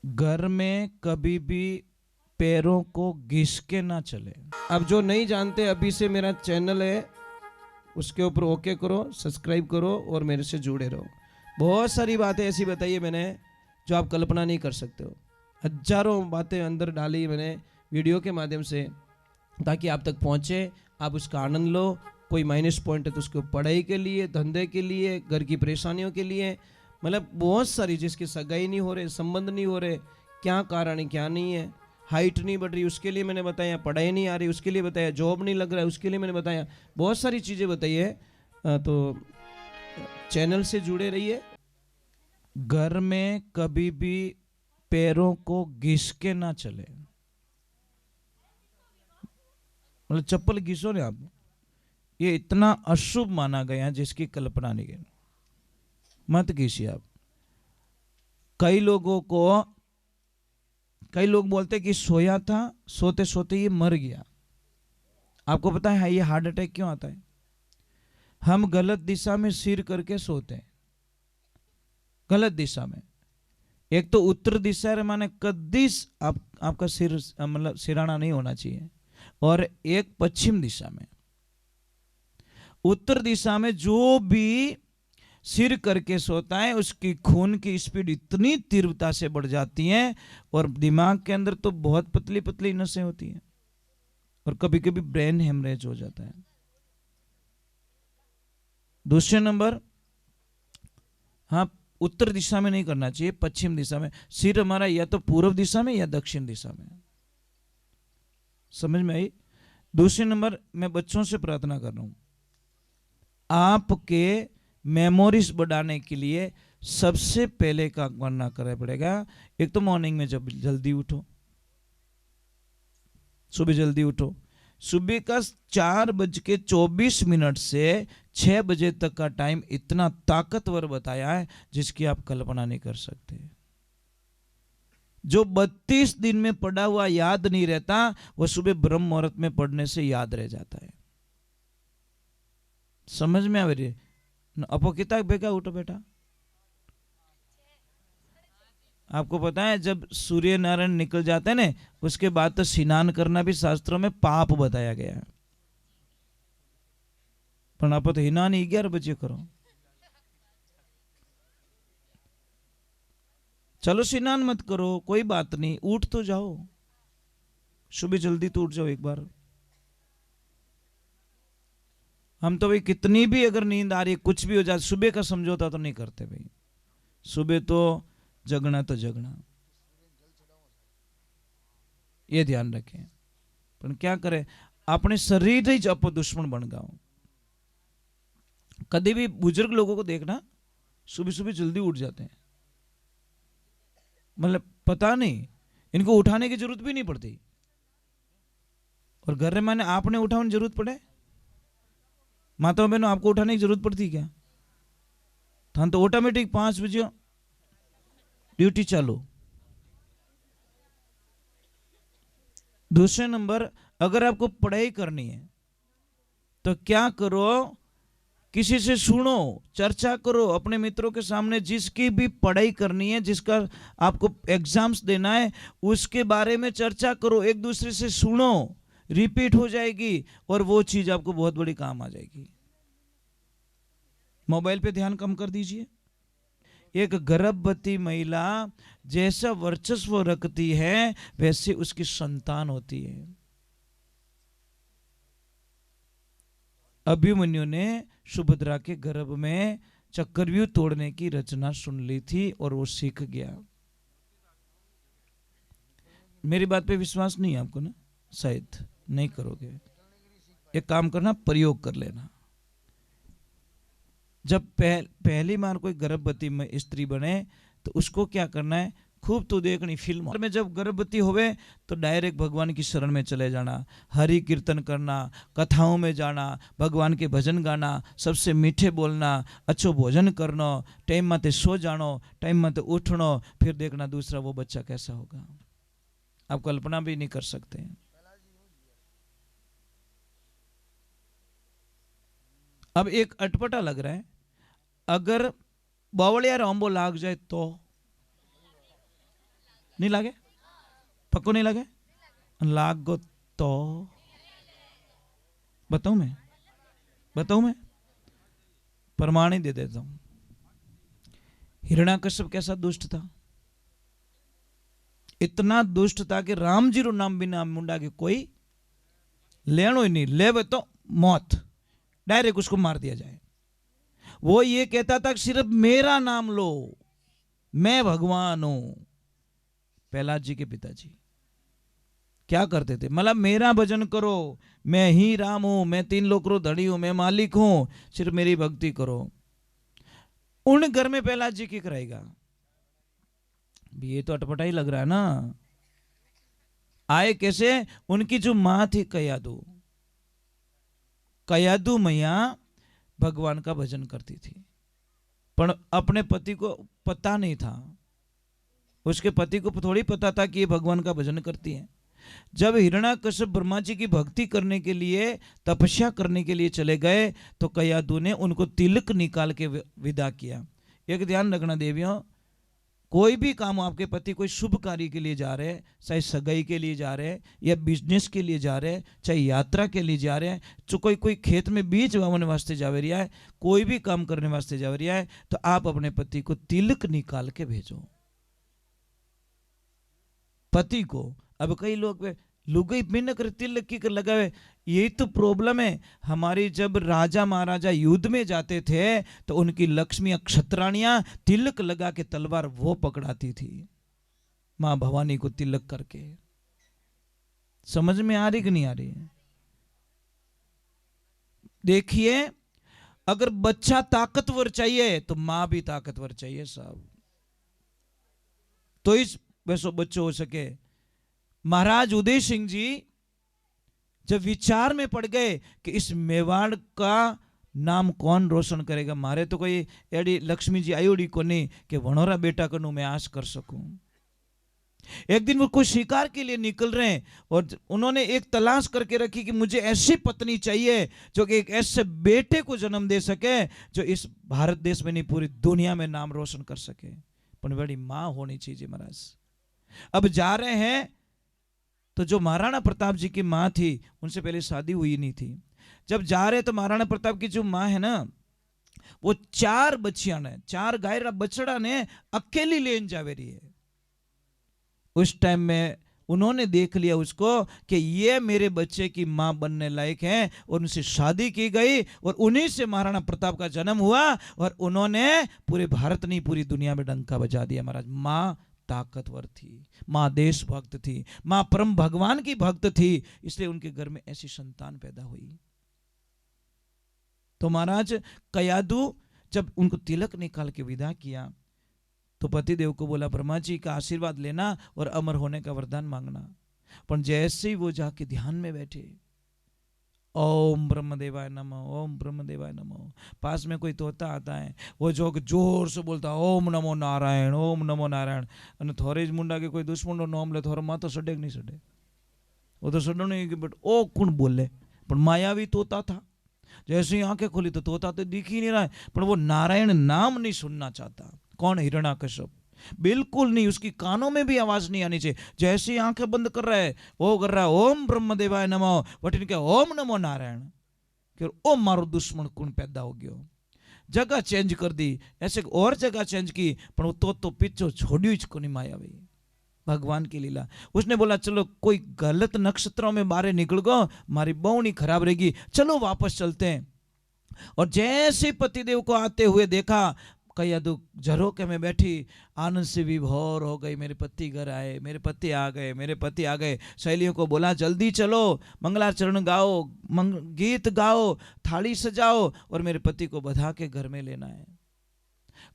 घर में कभी भी पैरों को घिस के ना चले। अब जो नहीं जानते, अभी से मेरा चैनल है, उसके ऊपर ओके करो, सब्सक्राइब करो और मेरे से जुड़े रहो। बहुत सारी बातें ऐसी बताई है मैंने जो आप कल्पना नहीं कर सकते हो। हजारों बातें अंदर डाली मैंने वीडियो के माध्यम से, ताकि आप तक पहुंचे, आप उसका आनंद लो। कोई माइनस पॉइंट है तो उसको पढ़ाई के लिए, धंधे के लिए, घर की परेशानियों के लिए, मतलब बहुत सारी, जिसकी सगाई नहीं हो रहे, संबंध नहीं हो रहे, क्या कारण है क्या नहीं है, हाइट नहीं बढ़ रही उसके लिए मैंने बताया, पढ़ाई नहीं आ रही उसके लिए बताया, जॉब नहीं लग रहा है उसके लिए मैंने बताया, बहुत सारी चीज़ें बताई है। तो चैनल से जुड़े रहिए। घर में कभी भी पैरों को घिस के ना चले, मतलब चप्पल घिसो ना आप, ये इतना अशुभ माना गया जिसकी कल्पना नहीं है। मत घिसिए आप। कई लोग बोलते कि सोया था, सोते सोते ये मर गया। आपको पता है ये हार्ट अटैक क्यों आता है? हम गलत दिशा में सिर करके सोते हैं, गलत दिशा में। एक तो उत्तर दिशा रे माने कद्दीस आपका सिर मतलब सिराना नहीं होना चाहिए, और एक पश्चिम दिशा में। उत्तर दिशा में जो भी सिर करके सोता है उसकी खून की स्पीड इतनी तीव्रता से बढ़ जाती है, और दिमाग के अंदर तो बहुत पतली पतली नसें होती हैं, और कभी कभी ब्रेन हेमरेज हो जाता है। दूसरे नंबर, हाँ, उत्तर दिशा में नहीं करना चाहिए, पश्चिम दिशा में। सिर हमारा या तो पूर्व दिशा में या दक्षिण दिशा में। समझ में आई? दूसरे नंबर, मैं बच्चों से प्रार्थना कर रहा हूं, आपके मेमोरीज बढ़ाने के लिए सबसे पहले का करना करना पड़ेगा। एक तो मॉर्निंग में जब जल्दी उठो, सुबह जल्दी उठो। सुबह का 4:24 से 6 बजे तक का टाइम इतना ताकतवर बताया है जिसकी आप कल्पना नहीं कर सकते। जो 32 दिन में पढ़ा हुआ याद नहीं रहता, वो सुबह ब्रह्म मुहूर्त में पढ़ने से याद रह जाता है। समझ में आ रही है? अपो कितना बेगा उठो बेटा। आपको पता है जब सूर्य नारायण निकल जाते हैं ना, उसके बाद तो स्नान करना भी शास्त्रों में पाप बताया गया है। पर आप तो हिना नहीं 11 बजे करो। चलो स्नान मत करो, कोई बात नहीं, उठ तो जाओ, सुबह जल्दी तो उठ जाओ एक बार। हम तो भाई कितनी भी अगर नींद आ रही है, कुछ भी हो जाए, सुबह का समझौता तो नहीं करते भाई। सुबह तो जगना तो जगना, ये ध्यान रखें। पर क्या करें, अपने शरीर ही जब दुश्मन बन गया। कभी भी बुजुर्ग लोगों को देखना, सुबह सुबह जल्दी उठ जाते हैं, मतलब पता नहीं, इनको उठाने की जरूरत भी नहीं पड़ती। और घर में माने आपने उठाने की जरूरत पड़े? माता बहनों, आपको उठाने की जरूरत पड़ती क्या? था तो ऑटोमेटिक 5 बजे ड्यूटी चालू। दूसरे नंबर, अगर आपको पढ़ाई करनी है तो क्या करो, किसी से सुनो, चर्चा करो अपने मित्रों के सामने, जिसकी भी पढ़ाई करनी है, जिसका आपको एग्जाम्स देना है, उसके बारे में चर्चा करो, एक दूसरे से सुनो, रिपीट हो जाएगी और वो चीज आपको बहुत बड़ी काम आ जाएगी। मोबाइल पे ध्यान कम कर दीजिए। एक गर्भवती महिला जैसा वर्चस्व रखती है वैसे उसकी संतान होती है। अभिमन्यु ने सुभद्रा के गर्भ में चक्रव्यूह तोड़ने की रचना सुन ली थी और वो सीख गया। मेरी बात पे विश्वास नहीं है आपको ना? शायद नहीं करोगे। एक काम करना, प्रयोग कर लेना। जब पहली बार कोई गर्भवती में स्त्री बने तो उसको क्या करना है, खूब तो देखनी फिल्म में, जब गर्भवती होवे तो डायरेक्ट भगवान की शरण में चले जाना, हरि कीर्तन करना, कथाओं में जाना, भगवान के भजन गाना, सबसे मीठे बोलना, अच्छो भोजन करना, टाइम माते सो जानो, टाइम माते उठनो, फिर देखना दूसरा वो बच्चा कैसा होगा। आप कल्पना भी नहीं कर सकते। अब एक अटपटा लग रहा है, अगर बावड़िया रोंबो लाग जाए तो नहीं लागे? पक्को नहीं लागे? लागो तो बताऊं मैं प्रमाण ही दे देता हूं। हिरण्याकश्यप कैसा दुष्ट था? इतना दुष्ट था कि राम जी रो नाम बिना मुंडा के कोई लेनो ही नहीं, ले तो मौत, डायरेक्ट उसको मार दिया जाए। वो ये कहता था कि सिर्फ मेरा नाम लो, मैं भगवान हूं। प्रहलाद जी के पिताजी क्या करते थे? मतलब मेरा भजन करो, मैं ही राम हूं, मैं 3 लोक रो धड़ी हूं, मैं मालिक हूं, सिर्फ मेरी भक्ति करो। उन घर में प्रहलाद जी की कराएगा? ये तो अटपटा ही लग रहा है ना। आए कैसे? उनकी जो मां थी कयादू मैया भगवान का भजन करती थी, पर अपने पति को पता नहीं था। उसके पति को थोड़ी पता था कि ये भगवान का भजन करती है। जब हिरण्याकश्यप ब्रह्मा जी की भक्ति करने के लिए, तपस्या करने के लिए चले गए, तो कयादू ने उनको तिलक निकाल के विदा किया। एक ध्यान रखना देवियों, कोई भी काम आपके पति कोई शुभ कार्य के लिए जा रहे हैं, चाहे सगाई के लिए जा रहे हैं या बिजनेस के लिए जा रहे हैं, चाहे यात्रा के लिए जा रहे हैं, जो कोई खेत में बीज वावने वास्ते जा रहा है, कोई भी काम करने वास्ते जा रहा है, तो आप अपने पति को तिलक निकाल के भेजो। पति को। अब कई लोग लुगाई बिन कर तिलक की कर लगावे, यही तो प्रॉब्लम है हमारी। जब राजा महाराजा युद्ध में जाते थे तो उनकी लक्ष्मी क्षत्राणियां तिलक लगा के तलवार वो पकड़ाती थी, मां भवानी को तिलक करके। समझ में आ रही कि नहीं आ रही? देखिए, अगर बच्चा ताकतवर चाहिए तो मां भी ताकतवर चाहिए साहब, तो इस वैसो बच्चों हो सके। महाराज उदय सिंह जी जब विचार में पड़ गए कि इस मेवाड़ का नाम कौन रोशन करेगा, मारे तो कोई एडी लक्ष्मी जी आयोडी को नहीं कि वणोरा बेटा कनु मैं आश कर सकूं। एक दिन वो कोई शिकार के लिए निकल रहे हैं और उन्होंने एक तलाश करके रखी कि मुझे ऐसी पत्नी चाहिए जो कि एक ऐसे बेटे को जन्म दे सके जो इस भारत देश में नहीं पूरी दुनिया में नाम रोशन कर सके, पर बड़ी मां होनी चाहिए महाराज। अब जा रहे हैं तो जो महाराणा प्रताप जी की मां थी, उनसे पहले शादी हुई नहीं थी। जब जा रहे तो महाराणा प्रताप की जो मां है ना, वो 4 बच्चियां ने, 4 गाय बछड़ा ने अकेली लेन जावे रही है। उस टाइम में उन्होंने देख लिया उसको कि ये मेरे बच्चे की मां बनने लायक है, और उनसे शादी की गई और उन्हीं से महाराणा प्रताप का जन्म हुआ, और उन्होंने पूरे भारत नहीं पूरी दुनिया में डंका बजा दिया महाराज। मां ताकतवर थी, मां देशभक्त थी, मां परम भगवान की भक्त थी, इसलिए उनके घर में ऐसी संतान पैदा हुई। तो महाराज कयादू जब उनको तिलक निकाल के विदा किया तो पतिदेव को बोला ब्रह्मा जी का आशीर्वाद लेना और अमर होने का वरदान मांगना। पर जैसे ही वो जाके ध्यान में बैठे, ओम ब्रह्मदेवाय नमः, ओम ब्रह्मदेवाय नमः, पास में कोई तोता आता है, वो जो जोर से बोलता ओम नमो नारायण, ओम नमो नारायण, અને થોરે જ મુંડા के कोई दुश्मन नाम ले थोड़ा मातो सडे नहीं सडे, वो तो सडो नहीं कि बट ओ कौन बोले, पर मायावी तोता था। जैसे ही आंखें खोली तो तोता तो दिख ही नहीं रहा है, पर वो नारायण नाम नहीं सुनना चाहता। कौन? हिरण्याकश्यप। बिल्कुल नहीं, उसकी कानों में भी आवाज नहीं आनी चाहिए। जैसे ही आंखें बंद कर रहा है, वो कर रहा है ओम ब्रह्मदेवाय नमः, बट इनके ओम नमो नारायण, ओ मारो दुश्मन कौन पैदा हो गयो। जगह चेंज कर दी, ऐसे और जगह चेंज की, पर वो तो पीछो छोड़ियो को नहीं मायावी। भगवान की लीला। उसने बोला चलो कोई गलत नक्षत्रों में बारे निकल गो, हमारी बहुनी खराब रहेगी, चलो वापस चलते हैं। और जैसे पतिदेव को आते हुए देखा, कयादू झरोके में बैठी आनंद से विभोर हो गई। मेरे पति घर आए, मेरे पति आ गए, मेरे पति आ गए। सहेलियों को बोला जल्दी चलो, मंगलाचरण गाओ, गीत गाओ, थाली सजाओ और मेरे पति को बधा के घर में लेना है।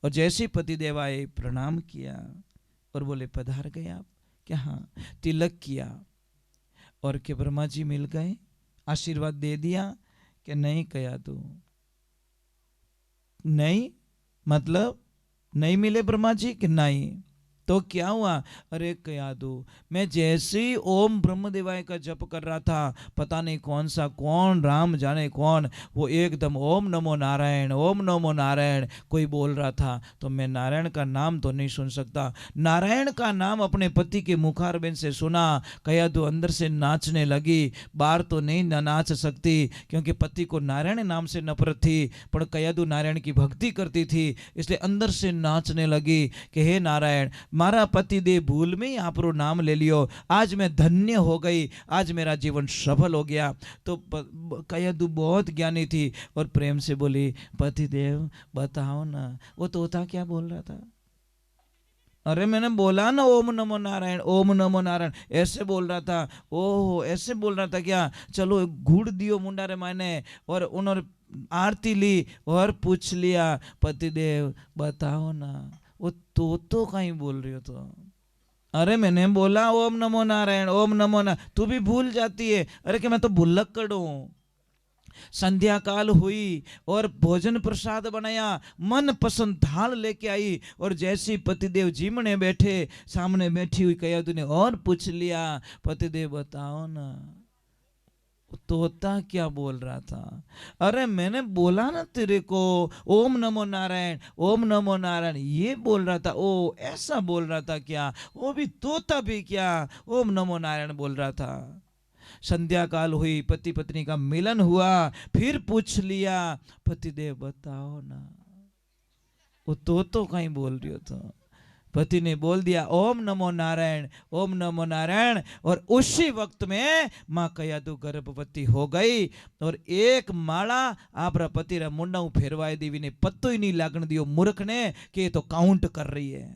और जैसे पतिदेव आए, प्रणाम किया और बोले पधार गए आप क्या? हाँ। तिलक किया और के ब्रह्मा जी मिल गए, आशीर्वाद दे दिया कि नहीं? कयादू नहीं, मतलब नहीं मिले ब्रह्मा जी कि नहीं? तो क्या हुआ, अरे कयादू, मैं जैसे ही ओम ब्रह्मदेवाय का जप कर रहा था, पता नहीं कौन सा कौन, राम जाने कौन, वो एकदम ओम नमो नारायण, ओम नमो नारायण कोई बोल रहा था। तो मैं नारायण का नाम तो नहीं सुन सकता, नारायण का नाम अपने पति के मुखारबिंद से सुना। कयादू अंदर से नाचने लगी, बाहर तो नहीं नाच सकती क्योंकि पति को नारायण नाम से नफरत थी, पर कयादू नारायण की भक्ति करती थी, इसलिए अंदर से नाचने लगी कि हे नारायण, मारा पति दे भूल में ही आपरो नाम ले लियो, आज मैं धन्य हो गई, आज मेरा जीवन सफल हो गया। तो कयादू बहुत ज्ञानी थी और प्रेम से बोली, पति देव बताओ ना वो तोता क्या बोल रहा था। अरे मैंने बोला ना ओम नमो नारायण, ओम नमो नारायण, ऐसे बोल रहा था। ओहो ऐसे बोल रहा था क्या, चलो घूड़ दियो मुंडारे मायने, और उन्होंने आरती ली और पूछ लिया, पतिदेव बताओ ना वो तो कहीं बोल रही हो तो। अरे मैंने बोला ओम नमो नारायण, ओम नमो नारायण, तू भी भूल जाती है। अरे कि मैं तो भुलक्कड़ हूं। संध्या काल हुई और भोजन प्रसाद बनाया, मन पसंद थाल लेके आई, और जैसे पतिदेव जीमने बैठे, सामने बैठी हुई कयादू ने और पूछ लिया, पतिदेव बताओ ना तोता क्या बोल रहा था। अरे मैंने बोला ना तेरे को ओम नमो नारायण, ओम नमो नारायण, ये बोल रहा था। ओ ऐसा बोल रहा था क्या, वो भी तोता भी क्या ओम नमो नारायण बोल रहा था। संध्या काल हुई, पति पत्नी का मिलन हुआ, फिर पूछ लिया, पतिदेव बताओ ना वो तो कहीं बोल रही हो तो। पति ने बोल दिया ओम नमो नारायण, ओम नमो नारायण, और उसी वक्त में मां कयादू गर्भवती हो गई, और एक माला आपरा पति रा मुंडा फेरवाई देवी ने पत्तो ही नहीं लागण दियो मूर्ख ने कि ये तो काउंट कर रही है,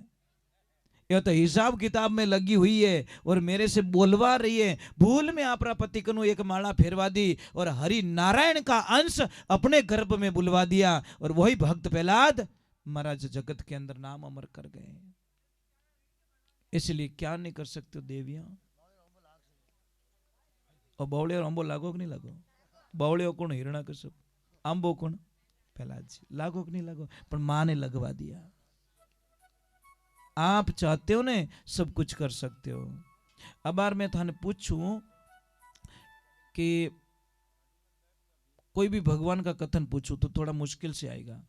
यह तो हिसाब किताब में लगी हुई है और मेरे से बोलवा रही है। भूल में आपरा पति कनु एक माला फेरवा दी और हरि नारायण का अंश अपने गर्भ में बुलवा दिया, और वही भक्त प्रहलाद महाराज जगत के अंदर नाम अमर कर गए। इसलिए क्या नहीं कर सकते हो देवियां। और बावळे और अंबो लागो कि नहीं लागो, बावळे कौन हिरणा कश्यप, अंबो कौन प्रहलाद जी, लागो कि नहीं लागो, पर मां ने लगवा दिया। आप चाहते हो ने सब कुछ कर सकते हो। अब बार मैं थाने पूछूं कि कोई भी भगवान का कथन पूछूं तो थोड़ा मुश्किल से आएगा।